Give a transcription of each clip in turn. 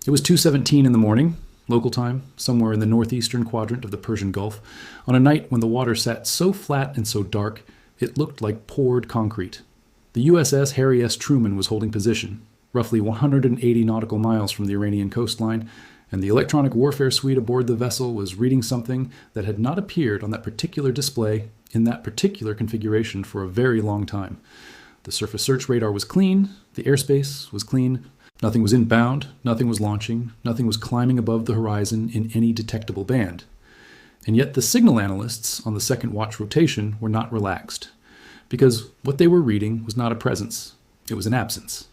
It was 2:17 in the morning, local time, somewhere in the northeastern quadrant of the Persian Gulf, on a night when the water sat so flat and so dark it looked like poured concrete. The USS Harry S. Truman was holding position, roughly 180 nautical miles from the Iranian coastline, and the electronic warfare suite aboard the vessel was reading something that had not appeared on that particular display in that particular configuration for a very long time. The surface search radar was clean, the airspace was clean, nothing was inbound, nothing was launching, nothing was climbing above the horizon in any detectable band. And yet the signal analysts on the second watch rotation were not relaxed, because what they were reading was not a presence, it was an absence.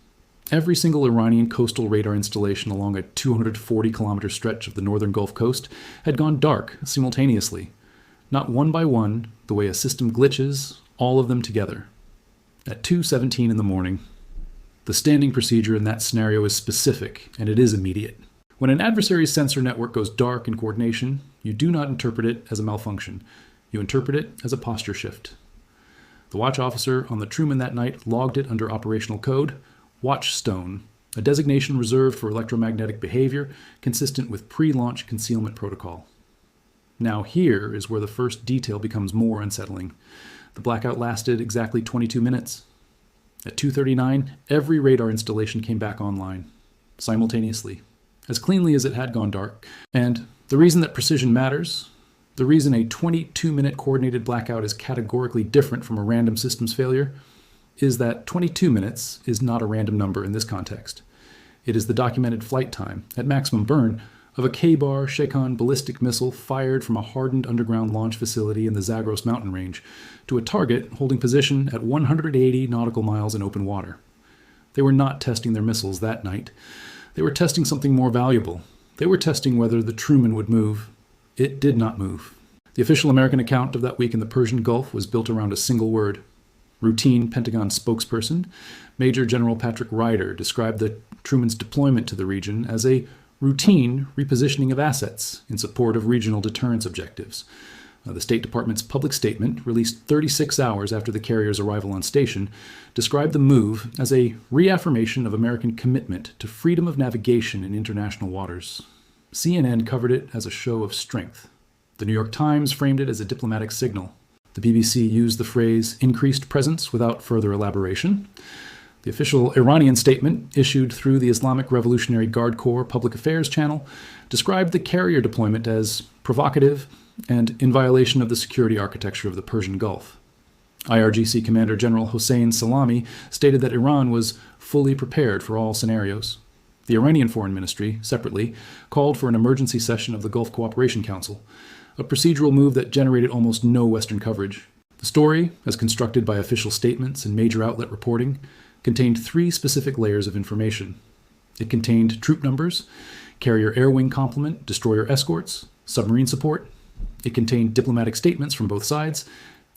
Every single Iranian coastal radar installation along a 240-kilometer stretch of the northern Gulf Coast had gone dark simultaneously, not one by one, the way a system glitches, all of them together. At 2:17 in the morning, the standing procedure in that scenario is specific, and it is immediate. When an adversary's sensor network goes dark in coordination, you do not interpret it as a malfunction. You interpret it as a posture shift. The watch officer on the Truman that night logged it under operational code, Watchstone, a designation reserved for electromagnetic behavior consistent with pre-launch concealment protocol. Now here is where the first detail becomes more unsettling. The blackout lasted exactly 22 minutes. At 2:39, every radar installation came back online, simultaneously, as cleanly as it had gone dark. And the reason that precision matters, the reason a 22-minute coordinated blackout is categorically different from a random systems failure, is that 22 minutes is not a random number in this context. It is the documented flight time, at maximum burn, of a Kheibar Shekan ballistic missile fired from a hardened underground launch facility in the Zagros mountain range to a target holding position at 180 nautical miles in open water. They were not testing their missiles that night. They were testing something more valuable. They were testing whether the Truman would move. It did not move. The official American account of that week in the Persian Gulf was built around a single word. Routine Pentagon spokesperson, Major General Patrick Ryder, described the Truman's deployment to the region as a routine repositioning of assets in support of regional deterrence objectives. The State Department's public statement, released 36 hours after the carrier's arrival on station, described the move as a reaffirmation of American commitment to freedom of navigation in international waters. CNN covered it as a show of strength. The New York Times framed it as a diplomatic signal. The BBC used the phrase increased presence without further elaboration. The official Iranian statement, issued through the Islamic Revolutionary Guard Corps Public Affairs channel, described the carrier deployment as provocative and in violation of the security architecture of the Persian Gulf. IRGC Commander General Hossein Salami stated that Iran was fully prepared for all scenarios. The Iranian Foreign Ministry, separately, called for an emergency session of the Gulf Cooperation Council, a procedural move that generated almost no Western coverage. The story, as constructed by official statements and major outlet reporting, contained 3 specific layers of information. It contained troop numbers, carrier air wing complement, destroyer escorts, submarine support. It contained diplomatic statements from both sides,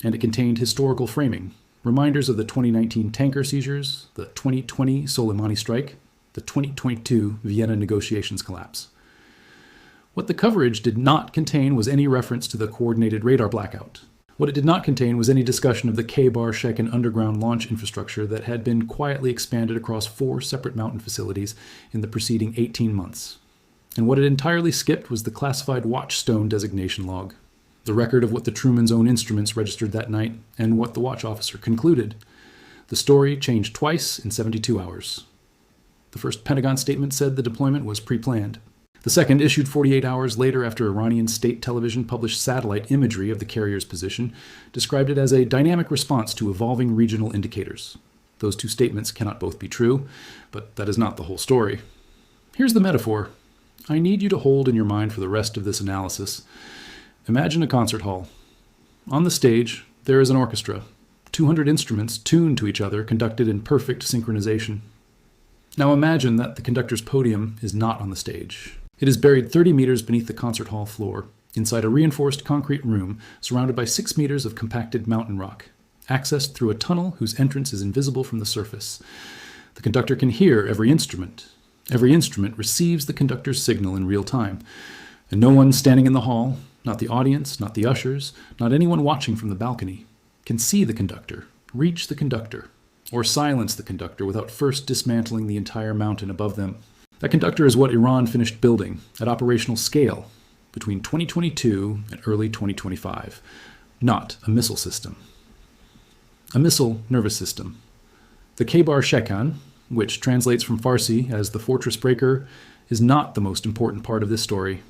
and it contained historical framing, reminders of the 2019 tanker seizures, the 2020 Soleimani strike, the 2022 Vienna negotiations collapse. What the coverage did not contain was any reference to the coordinated radar blackout. What it did not contain was any discussion of the Kheibar Shekan underground launch infrastructure that had been quietly expanded across 4 separate mountain facilities in the preceding 18 months. And what it entirely skipped was the classified Watchstone designation log, the record of what the Truman's own instruments registered that night and what the watch officer concluded. The story changed twice in 72 hours. The first Pentagon statement said the deployment was pre-planned. The second, issued 48 hours later after Iranian state television published satellite imagery of the carrier's position, described it as a dynamic response to evolving regional indicators. Those 2 statements cannot both be true, but that is not the whole story. Here's the metaphor I need you to hold in your mind for the rest of this analysis. Imagine a concert hall. On the stage, there is an orchestra, 200 instruments tuned to each other, conducted in perfect synchronization. Now imagine that the conductor's podium is not on the stage. It is buried 30 meters beneath the concert hall floor, inside a reinforced concrete room surrounded by 6 meters of compacted mountain rock, accessed through a tunnel whose entrance is invisible from the surface. The conductor can hear every instrument. Every instrument receives the conductor's signal in real time, and no one standing in the hall, not the audience, not the ushers, not anyone watching from the balcony, can see the conductor, reach the conductor, or silence the conductor without first dismantling the entire mountain above them. That conductor is what Iran finished building at operational scale between 2022 and early 2025, not a missile system. A missile nervous system. The Kheibar Shekan, which translates from Farsi as the fortress breaker, is not the most important part of this story.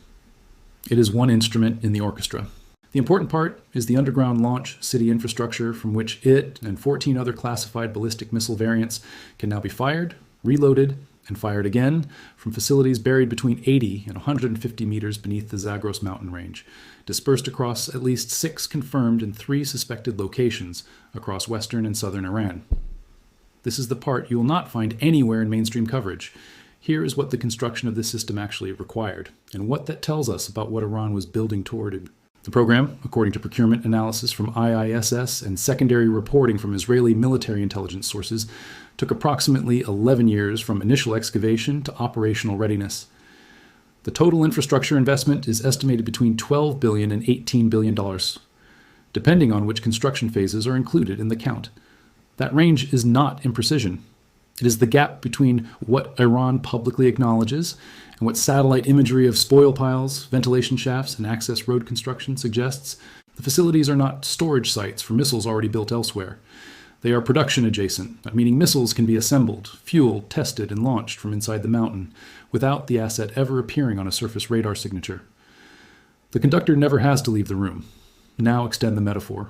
It is one instrument in the orchestra. The important part is the underground launch city infrastructure from which it and 14 other classified ballistic missile variants can now be fired, reloaded, and fired again from facilities buried between 80 and 150 meters beneath the Zagros mountain range, dispersed across at least 6 confirmed and 3 suspected locations across western and southern Iran. This is the part you will not find anywhere in mainstream coverage. Here is what the construction of this system actually required, and what that tells us about what Iran was building toward. The program, according to procurement analysis from IISS and secondary reporting from Israeli military intelligence sources, took approximately 11 years from initial excavation to operational readiness. The total infrastructure investment is estimated between $12 billion and $18 billion, depending on which construction phases are included in the count. That range is not imprecision. It is the gap between what Iran publicly acknowledges and what satellite imagery of spoil piles, ventilation shafts, and access road construction suggests. The facilities are not storage sites for missiles already built elsewhere. They are production adjacent, meaning missiles can be assembled, fueled, tested, and launched from inside the mountain without the asset ever appearing on a surface radar signature. The conductor never has to leave the room. Now extend the metaphor.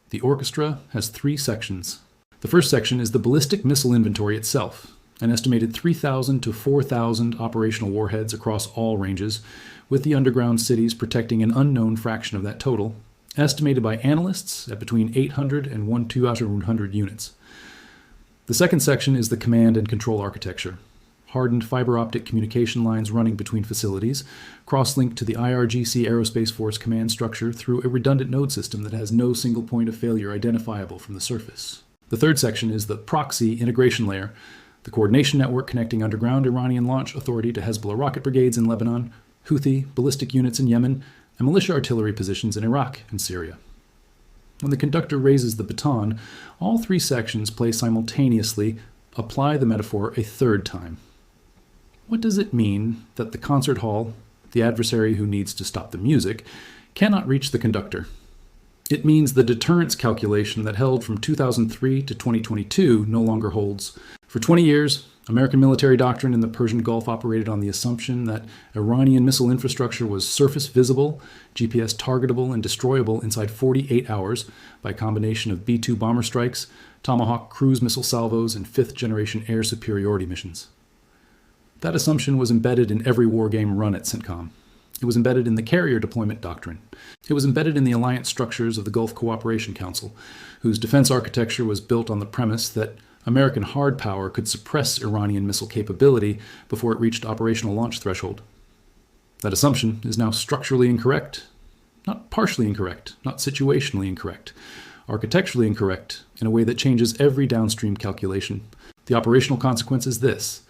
The orchestra has 3 sections. The first section is the ballistic missile inventory itself, an estimated 3,000 to 4,000 operational warheads across all ranges, with the underground cities protecting an unknown fraction of that total, estimated by analysts at between 800 and 1,200 units. The second section is the command and control architecture. Hardened fiber optic communication lines running between facilities, cross-linked to the IRGC Aerospace Force command structure through a redundant node system that has no single point of failure identifiable from the surface. The third section is the proxy integration layer, the coordination network connecting underground Iranian launch authority to Hezbollah rocket brigades in Lebanon, Houthi ballistic units in Yemen, and militia artillery positions in Iraq and Syria. When the conductor raises the baton, all 3 sections play simultaneously. Apply the metaphor a third time. What does it mean that the concert hall, the adversary who needs to stop the music, cannot reach the conductor? It means the deterrence calculation that held from 2003 to 2022 no longer holds. For 20 years, American military doctrine in the Persian Gulf operated on the assumption that Iranian missile infrastructure was surface visible, GPS targetable, and destroyable inside 48 hours by a combination of B-2 bomber strikes, Tomahawk cruise missile salvos, and 5th-generation air superiority missions. That assumption was embedded in every war game run at CENTCOM. It was embedded in the carrier deployment doctrine. It was embedded in the alliance structures of the Gulf Cooperation Council, whose defense architecture was built on the premise that American hard power could suppress Iranian missile capability before it reached operational launch threshold. That assumption is now structurally incorrect, not partially incorrect, not situationally incorrect, architecturally incorrect in a way that changes every downstream calculation. The operational consequence is this.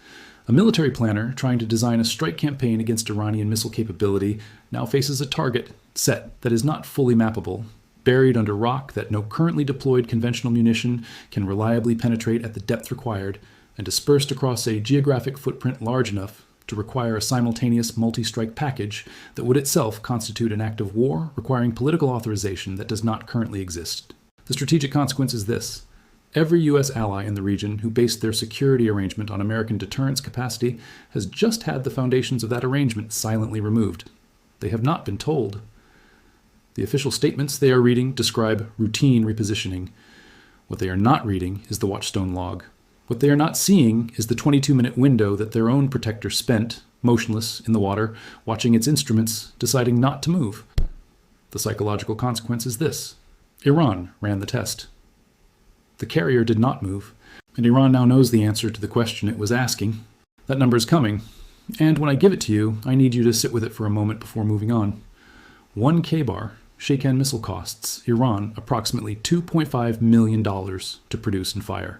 A military planner trying to design a strike campaign against Iranian missile capability now faces a target set that is not fully mappable, buried under rock that no currently deployed conventional munition can reliably penetrate at the depth required, and dispersed across a geographic footprint large enough to require a simultaneous multi-strike package that would itself constitute an act of war requiring political authorization that does not currently exist. The strategic consequence is this. Every U.S. ally in the region who based their security arrangement on American deterrence capacity has just had the foundations of that arrangement silently removed. They have not been told. The official statements they are reading describe routine repositioning. What they are not reading is the Watchstone log. What they are not seeing is the 22-minute window that their own protector spent, motionless in the water, watching its instruments, deciding not to move. The psychological consequence is this. Iran ran the test. The carrier did not move, and Iran now knows the answer to the question it was asking. That number is coming, and when I give it to you, I need you to sit with it for a moment before moving on. 1 Kheibar Shekan missile costs Iran approximately $2.5 million to produce and fire.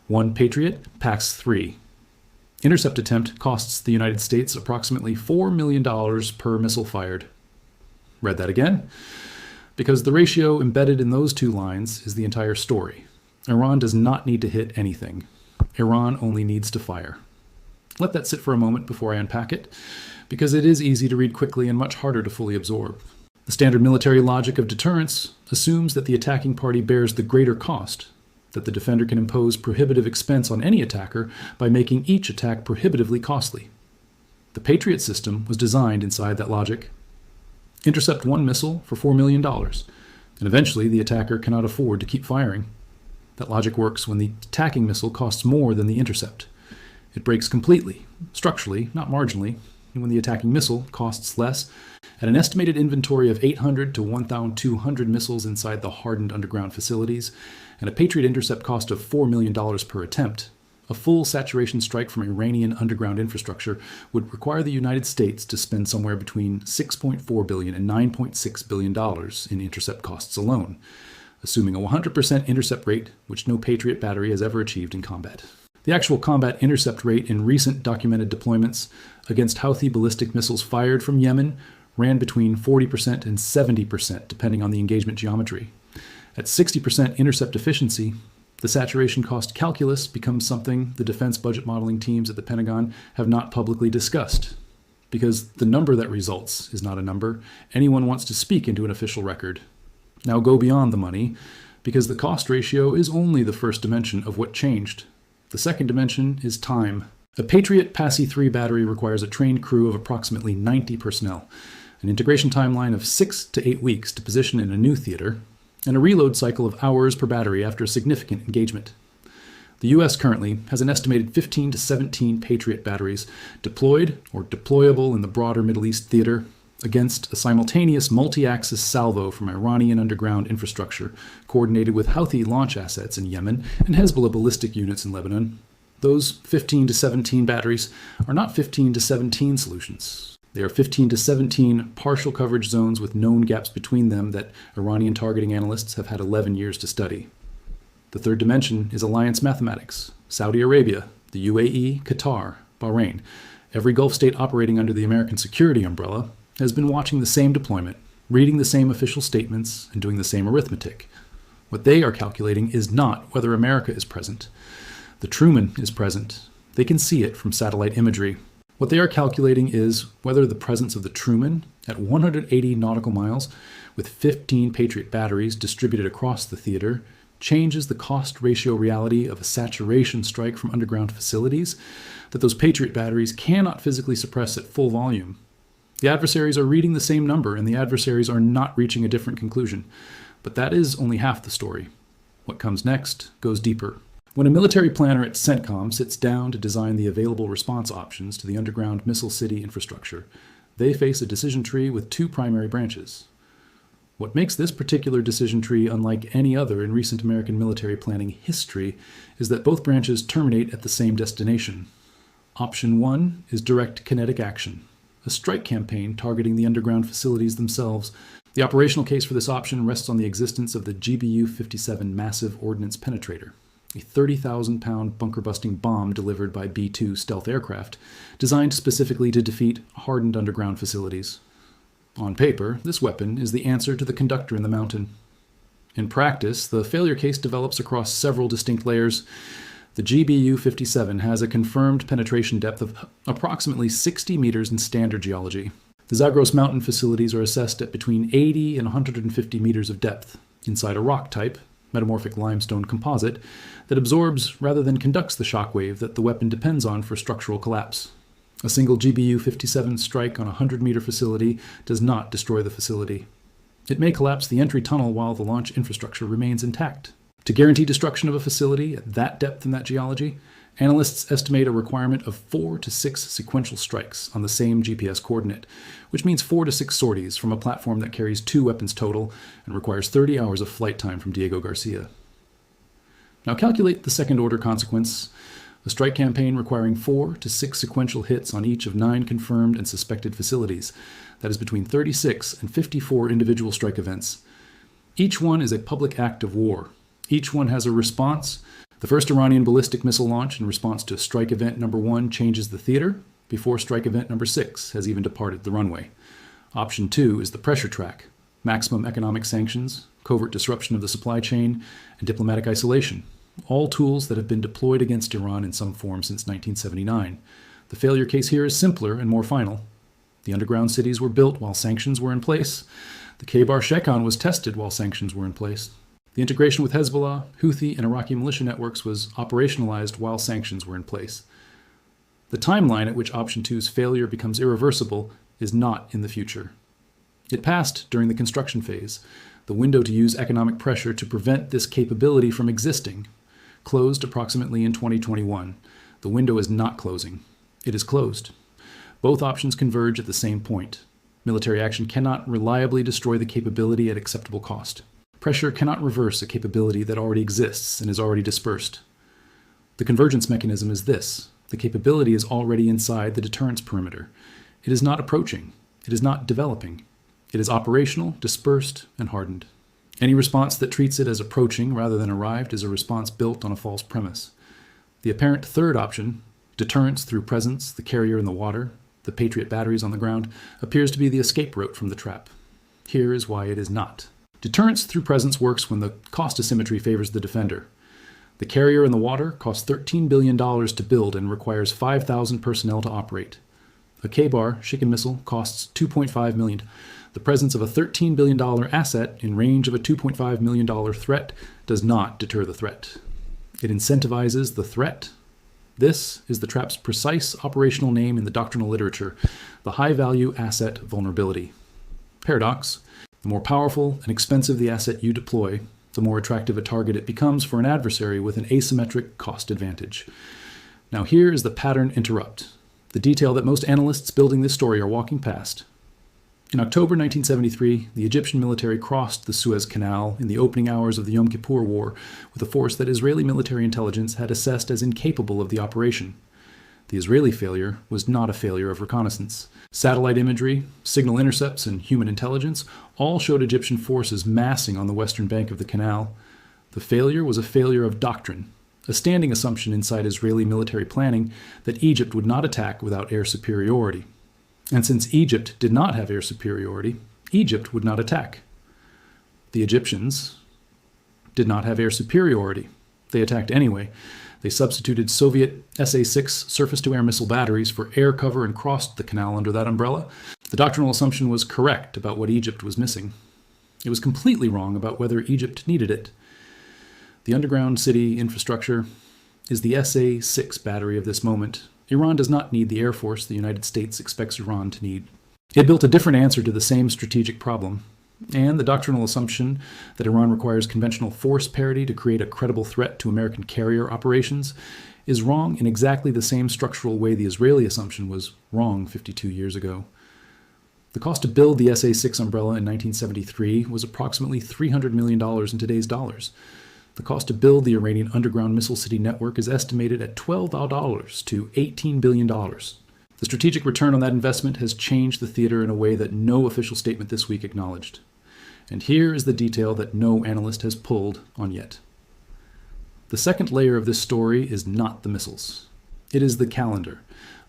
1 Patriot packs 3. Intercept attempt costs the United States approximately $4 million per missile fired. Read that again? Because the ratio embedded in those 2 lines is the entire story. Iran does not need to hit anything. Iran only needs to fire. Let that sit for a moment before I unpack it, because it is easy to read quickly and much harder to fully absorb. The standard military logic of deterrence assumes that the attacking party bears the greater cost, that the defender can impose prohibitive expense on any attacker by making each attack prohibitively costly. The Patriot system was designed inside that logic. Intercept one missile for $4 million, and eventually the attacker cannot afford to keep firing. That logic works when the attacking missile costs more than the intercept. It breaks completely, structurally, not marginally, and when the attacking missile costs less. At an estimated inventory of 800 to 1,200 missiles inside the hardened underground facilities, and a Patriot intercept cost of $4 million per attempt, a full saturation strike from Iranian underground infrastructure would require the United States to spend somewhere between $6.4 billion and $9.6 billion in intercept costs alone, assuming a 100% intercept rate, which no Patriot battery has ever achieved in combat. The actual combat intercept rate in recent documented deployments against Houthi ballistic missiles fired from Yemen ran between 40% and 70%, depending on the engagement geometry. At 60% intercept efficiency, the saturation cost calculus becomes something the defense budget modeling teams at the Pentagon have not publicly discussed, because the number that results is not a number anyone wants to speak into an official record. Now go beyond the money, because the cost ratio is only the first dimension of what changed. The second dimension is time. A Patriot PASI-3 battery requires a trained crew of approximately 90 personnel, an integration timeline of 6 to 8 weeks to position in a new theater, and a reload cycle of hours per battery after a significant engagement. The U.S. currently has an estimated 15 to 17 Patriot batteries deployed or deployable in the broader Middle East theater against a simultaneous multi-axis salvo from Iranian underground infrastructure coordinated with Houthi launch assets in Yemen and Hezbollah ballistic units in Lebanon. Those 15 to 17 batteries are not 15 to 17 solutions. They are 15 to 17 partial coverage zones with known gaps between them that Iranian targeting analysts have had 11 years to study. The third dimension is alliance mathematics. Saudi Arabia, the UAE, Qatar, Bahrain, every Gulf state operating under the American security umbrella has been watching the same deployment, reading the same official statements, and doing the same arithmetic. What they are calculating is not whether America is present. The Truman is present. They can see it from satellite imagery. What they are calculating is whether the presence of the Truman at 180 nautical miles with 15 Patriot batteries distributed across the theater changes the cost ratio reality of a saturation strike from underground facilities that those Patriot batteries cannot physically suppress at full volume. The adversaries are reading the same number, and the adversaries are not reaching a different conclusion. But that is only half the story. What comes next goes deeper. When a military planner at CENTCOM sits down to design the available response options to the underground missile city infrastructure, they face a decision tree with two primary branches. What makes this particular decision tree unlike any other in recent American military planning history is that both branches terminate at the same destination. Option 1 is direct kinetic action, a strike campaign targeting the underground facilities themselves. The operational case for this option rests on the existence of the GBU-57 massive ordnance penetrator, a 30,000-pound bunker-busting bomb delivered by B-2 stealth aircraft, designed specifically to defeat hardened underground facilities. On paper, this weapon is the answer to the conductor in the mountain. In practice, the failure case develops across several distinct layers. The GBU-57 has a confirmed penetration depth of approximately 60 meters in standard geology. The Zagros mountain facilities are assessed at between 80 and 150 meters of depth, inside a rock type, metamorphic limestone composite, that absorbs rather than conducts the shockwave that the weapon depends on for structural collapse. A single GBU-57 strike on a 100-meter facility does not destroy the facility. It may collapse the entry tunnel while the launch infrastructure remains intact. To guarantee destruction of a facility at that depth in that geology, analysts estimate a requirement of 4 to 6 sequential strikes on the same GPS coordinate, which means 4 to 6 sorties from a platform that carries 2 weapons total and requires 30 hours of flight time from Diego Garcia. Now calculate the second-order consequence. A strike campaign requiring 4 to 6 sequential hits on each of 9 confirmed and suspected facilities. That is between 36 and 54 individual strike events. Each one is a public act of war. Each one has a response. The first Iranian ballistic missile launch in response to strike event number 1 changes the theater before strike event number 6 has even departed the runway. Option 2 is the pressure track, maximum economic sanctions, covert disruption of the supply chain, and diplomatic isolation, all tools that have been deployed against Iran in some form since 1979. The failure case here is simpler and more final. The underground cities were built while sanctions were in place. The Kheibar Shekan was tested while sanctions were in place. The integration with Hezbollah, Houthi, and Iraqi militia networks was operationalized while sanctions were in place. The timeline at which Option 2's failure becomes irreversible is not in the future. It passed during the construction phase. The window to use economic pressure to prevent this capability from existing closed approximately in 2021. The window is not closing. It is closed. Both options converge at the same point. Military action cannot reliably destroy the capability at acceptable cost. Pressure cannot reverse a capability that already exists and is already dispersed. The convergence mechanism is this. The capability is already inside the deterrence perimeter. It is not approaching. It is not developing. It is operational, dispersed, and hardened. Any response that treats it as approaching rather than arrived is a response built on a false premise. The apparent third option, deterrence through presence, the carrier in the water, the Patriot batteries on the ground, appears to be the escape route from the trap. Here is why it is not. Deterrence through presence works when the cost asymmetry favors the defender. The carrier in the water costs $13 billion to build and requires 5,000 personnel to operate. A Kheibar Shekan missile costs $2.5 million. The presence of a $13 billion asset in range of a $2.5 million threat does not deter the threat. It incentivizes the threat. This is the trap's precise operational name in the doctrinal literature, the high-value asset vulnerability. Paradox: the more powerful and expensive the asset you deploy, the more attractive a target it becomes for an adversary with an asymmetric cost advantage. Now here is the pattern interrupt, the detail that most analysts building this story are walking past. In October 1973, the Egyptian military crossed the Suez Canal in the opening hours of the Yom Kippur War with a force that Israeli military intelligence had assessed as incapable of the operation. The Israeli failure was not a failure of reconnaissance. Satellite imagery, signal intercepts, and human intelligence all showed Egyptian forces massing on the western bank of the canal. The failure was a failure of doctrine, a standing assumption inside Israeli military planning that Egypt would not attack without air superiority. And since Egypt did not have air superiority, Egypt would not attack. The Egyptians did not have air superiority. They attacked anyway. They substituted Soviet SA-6 surface-to-air missile batteries for air cover and crossed the canal under that umbrella. The doctrinal assumption was correct about what Egypt was missing. It was completely wrong about whether Egypt needed it. The underground city infrastructure is the SA-6 battery of this moment. Iran does not need the Air Force the United States expects Iran to need. It built a different answer to the same strategic problem, and the doctrinal assumption that Iran requires conventional force parity to create a credible threat to American carrier operations is wrong in exactly the same structural way the Israeli assumption was wrong 52 years ago. The cost to build the SA-6 umbrella in 1973 was approximately $300 million in today's dollars. The cost to build the Iranian underground missile city network is estimated at $12 to $18 billion. The strategic return on that investment has changed the theater in a way that no official statement this week acknowledged. And here is the detail that no analyst has pulled on yet. The second layer of this story is not the missiles. It is the calendar.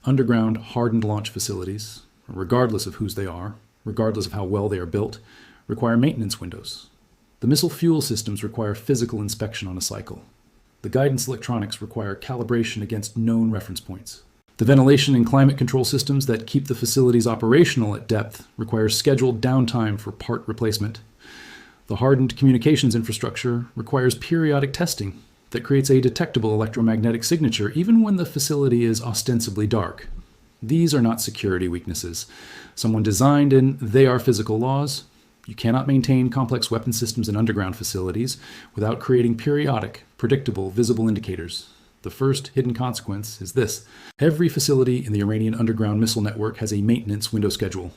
Underground hardened launch facilities, regardless of whose they are, regardless of how well they are built, require maintenance windows. The missile fuel systems require physical inspection on a cycle. The guidance electronics require calibration against known reference points. The ventilation and climate control systems that keep the facilities operational at depth require scheduled downtime for part replacement. The hardened communications infrastructure requires periodic testing that creates a detectable electromagnetic signature even when the facility is ostensibly dark. These are not security weaknesses. Someone designed in they are physical laws. You cannot maintain complex weapon systems in underground facilities without creating periodic, predictable, visible indicators. The first hidden consequence is this. Every facility in the Iranian underground missile network has a maintenance window schedule.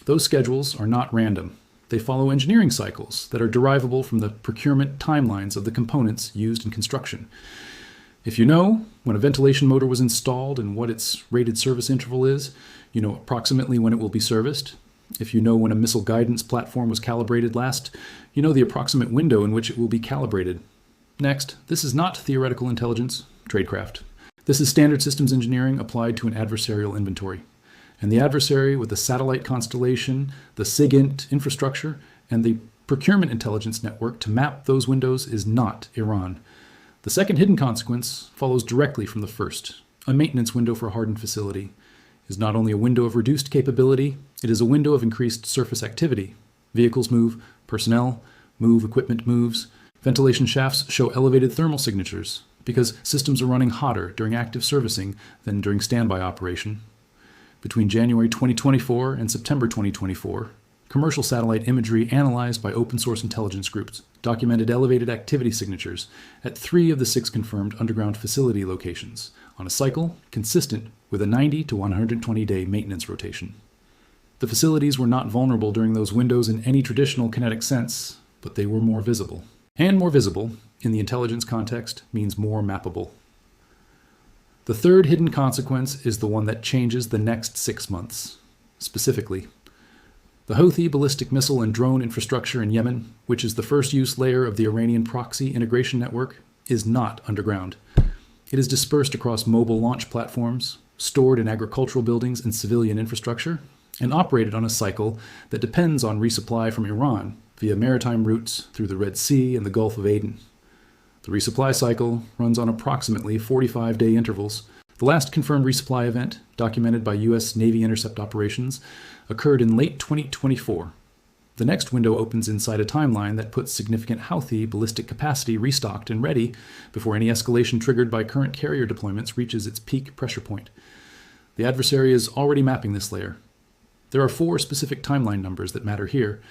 Those schedules are not random. They follow engineering cycles that are derivable from the procurement timelines of the components used in construction. If you know when a ventilation motor was installed and what its rated service interval is, you know approximately when it will be serviced. If you know when a missile guidance platform was calibrated last, you know the approximate window in which it will be calibrated. Next, this is not theoretical intelligence, tradecraft. This is standard systems engineering applied to an adversarial inventory. And the adversary with the satellite constellation, the SIGINT infrastructure, and the procurement intelligence network to map those windows is not Iran. The second hidden consequence follows directly from the first. A maintenance window for a hardened facility is not only a window of reduced capability, it is a window of increased surface activity. Vehicles move, personnel move, equipment moves. Ventilation shafts show elevated thermal signatures because systems are running hotter during active servicing than during standby operation. Between January 2024 and September 2024, commercial satellite imagery analyzed by open-source intelligence groups documented elevated activity signatures at 3 of the 6 confirmed underground facility locations on a cycle consistent with a 90 to 120-day maintenance rotation. The facilities were not vulnerable during those windows in any traditional kinetic sense, but they were more visible. And more visible, in the intelligence context, means more mappable. The third hidden consequence is the one that changes the next 6 months. Specifically, the Houthi ballistic missile and drone infrastructure in Yemen, which is the first use layer of the Iranian proxy integration network, is not underground. It is dispersed across mobile launch platforms, stored in agricultural buildings and civilian infrastructure, and operated on a cycle that depends on resupply from Iran via maritime routes through the Red Sea and the Gulf of Aden. The resupply cycle runs on approximately 45-day intervals. The last confirmed resupply event, documented by U.S. Navy intercept operations, occurred in late 2024. The next window opens inside a timeline that puts significant Houthi ballistic capacity restocked and ready before any escalation triggered by current carrier deployments reaches its peak pressure point. The adversary is already mapping this layer. There are 4 specific timeline numbers that matter here.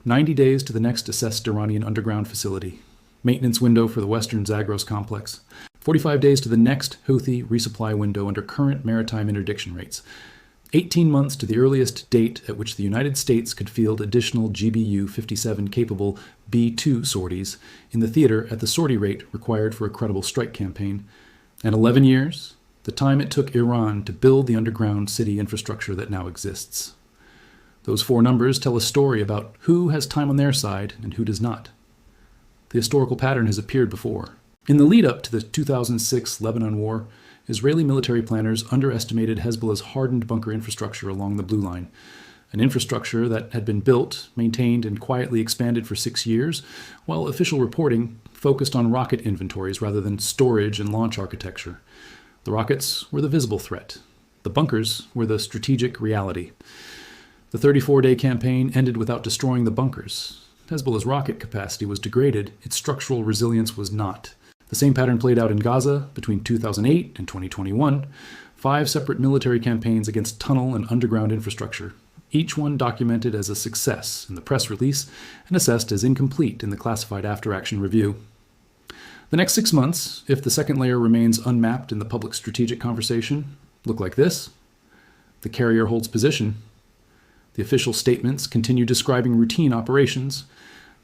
90 days to the next assessed Iranian underground facility. Maintenance window for the western Zagros complex. 45 days to the next Houthi resupply window under current maritime interdiction rates. 18 months to the earliest date at which the United States could field additional GBU-57 capable B-2 sorties in the theater at the sortie rate required for a credible strike campaign. And 11 years, the time it took Iran to build the underground city infrastructure that now exists. Those 4 numbers tell a story about who has time on their side and who does not. The historical pattern has appeared before. In the lead-up to the 2006 Lebanon War, Israeli military planners underestimated Hezbollah's hardened bunker infrastructure along the Blue Line, an infrastructure that had been built, maintained, and quietly expanded for 6 years, while official reporting focused on rocket inventories rather than storage and launch architecture. The rockets were the visible threat. The bunkers were the strategic reality. The 34-day campaign ended without destroying the bunkers. Hezbollah's rocket capacity was degraded, its structural resilience was not. The same pattern played out in Gaza between 2008 and 2021, 5 separate military campaigns against tunnel and underground infrastructure, each one documented as a success in the press release and assessed as incomplete in the classified after-action review. The next 6 months, if the second layer remains unmapped in the public strategic conversation, look like this. The carrier holds position. The official statements continue describing routine operations.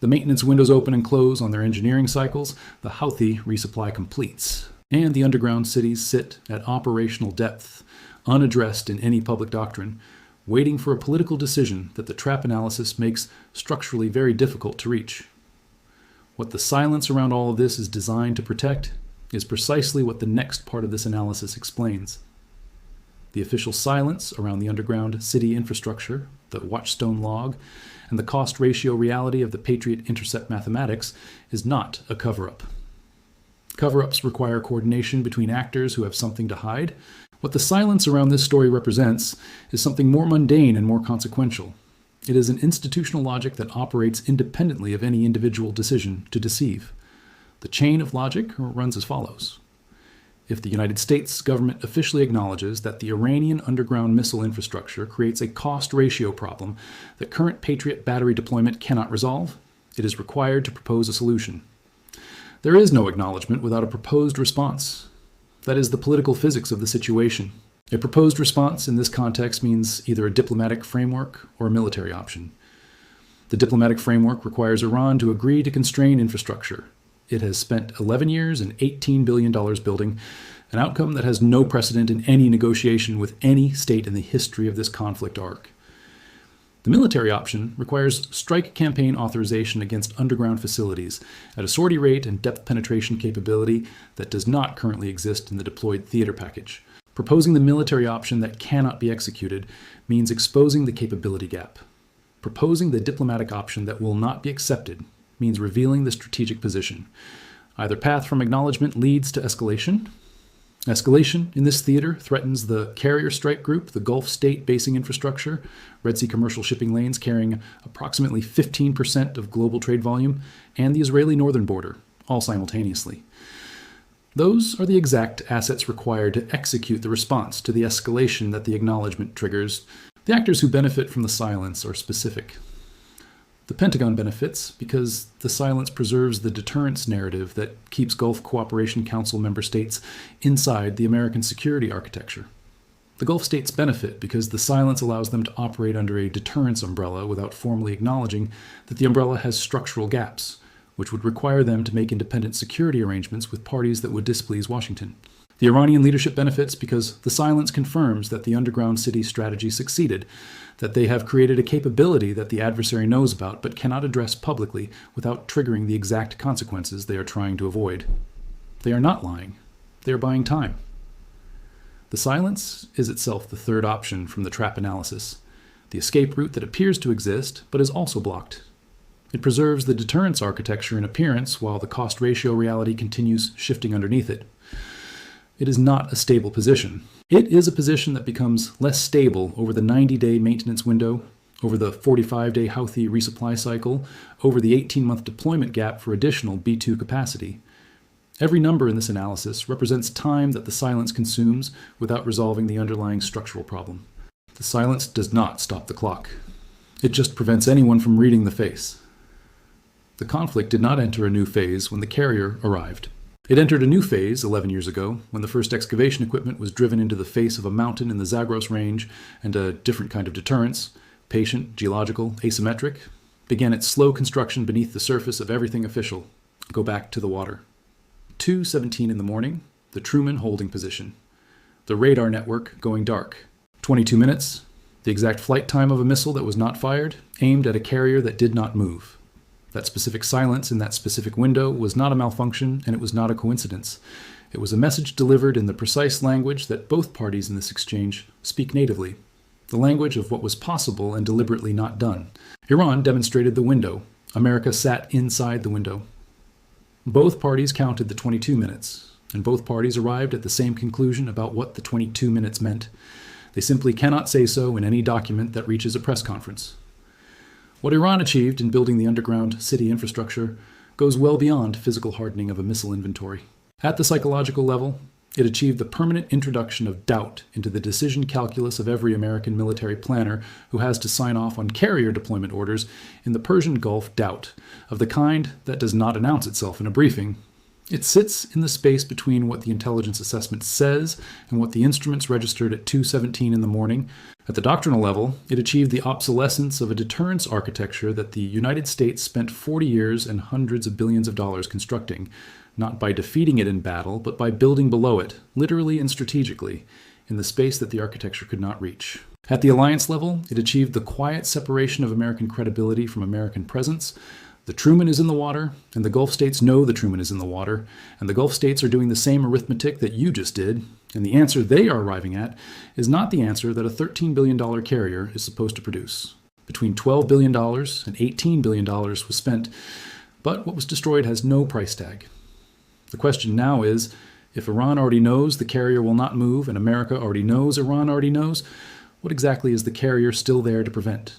The maintenance windows open and close on their engineering cycles. The Houthi resupply completes. And the underground cities sit at operational depth, unaddressed in any public doctrine, waiting for a political decision that the trap analysis makes structurally very difficult to reach. What the silence around all of this is designed to protect is precisely what the next part of this analysis explains. The official silence around the underground city infrastructure, the Watchstone log, and the cost ratio reality of the Patriot intercept mathematics is not a cover-up. Cover-ups require coordination between actors who have something to hide. What the silence around this story represents is something more mundane and more consequential. It is an institutional logic that operates independently of any individual decision to deceive. The chain of logic runs as follows. If the United States government officially acknowledges that the Iranian underground missile infrastructure creates a cost ratio problem that current Patriot battery deployment cannot resolve, it is required to propose a solution. There is no acknowledgement without a proposed response. That is the political physics of the situation. A proposed response in this context means either a diplomatic framework or a military option. The diplomatic framework requires Iran to agree to constrain infrastructure. It has spent 11 years and $18 billion building, an outcome that has no precedent in any negotiation with any state in the history of this conflict arc. The military option requires strike campaign authorization against underground facilities at a sortie rate and depth penetration capability that does not currently exist in the deployed theater package. Proposing the military option that cannot be executed means exposing the capability gap. Proposing the diplomatic option that will not be accepted means revealing the strategic position. Either path from acknowledgement leads to escalation. Escalation in this theater threatens the carrier strike group, the Gulf state basing infrastructure, Red Sea commercial shipping lanes carrying approximately 15% of global trade volume, and the Israeli northern border, all simultaneously. Those are the exact assets required to execute the response to the escalation that the acknowledgement triggers. The actors who benefit from the silence are specific. The Pentagon benefits because the silence preserves the deterrence narrative that keeps Gulf Cooperation Council member states inside the American security architecture. The Gulf states benefit because the silence allows them to operate under a deterrence umbrella without formally acknowledging that the umbrella has structural gaps, which would require them to make independent security arrangements with parties that would displease Washington. The Iranian leadership benefits because the silence confirms that the underground city strategy succeeded, that they have created a capability that the adversary knows about but cannot address publicly without triggering the exact consequences they are trying to avoid. They are not lying. They are buying time. The silence is itself the third option from the trap analysis, the escape route that appears to exist but is also blocked. It preserves the deterrence architecture in appearance while the cost-ratio reality continues shifting underneath it. It is not a stable position. It is a position that becomes less stable over the 90-day maintenance window, over the 45-day Houthi resupply cycle, over the 18-month deployment gap for additional B-2 capacity. Every number in this analysis represents time that the silence consumes without resolving the underlying structural problem. The silence does not stop the clock. It just prevents anyone from reading the face. The conflict did not enter a new phase when the carrier arrived. It entered a new phase 11 years ago when the first excavation equipment was driven into the face of a mountain in the Zagros range, and a different kind of deterrence, patient, geological, asymmetric, began its slow construction beneath the surface of everything official. Go back to the water. 2:17 in the morning, the Truman holding position. The radar network going dark. 22 minutes, the exact flight time of a missile that was not fired, aimed at a carrier that did not move. That specific silence in that specific window was not a malfunction, and it was not a coincidence. It was a message delivered in the precise language that both parties in this exchange speak natively, the language of what was possible and deliberately not done. Iran demonstrated the window. America sat inside the window. Both parties counted the 22 minutes, and both parties arrived at the same conclusion about what the 22 minutes meant. They simply cannot say so in any document that reaches a press conference. What Iran achieved in building the underground city infrastructure goes well beyond physical hardening of a missile inventory. At the psychological level, it achieved the permanent introduction of doubt into the decision calculus of every American military planner who has to sign off on carrier deployment orders in the Persian Gulf. Doubt, of the kind that does not announce itself in a briefing. It sits in the space between what the intelligence assessment says and what the instruments registered at 2:17 in the morning. At the doctrinal level, it achieved the obsolescence of a deterrence architecture that the United States spent 40 years and hundreds of billions of dollars constructing, not by defeating it in battle, but by building below it, literally and strategically, in the space that the architecture could not reach. At the alliance level, it achieved the quiet separation of American credibility from American presence. The Truman is in the water, and the Gulf states know the Truman is in the water, and the Gulf states are doing the same arithmetic that you just did, and the answer they are arriving at is not the answer that a $13 billion carrier is supposed to produce. Between $12 billion and $18 billion was spent, but what was destroyed has no price tag. The question now is, if Iran already knows the carrier will not move and America already knows Iran already knows, what exactly is the carrier still there to prevent?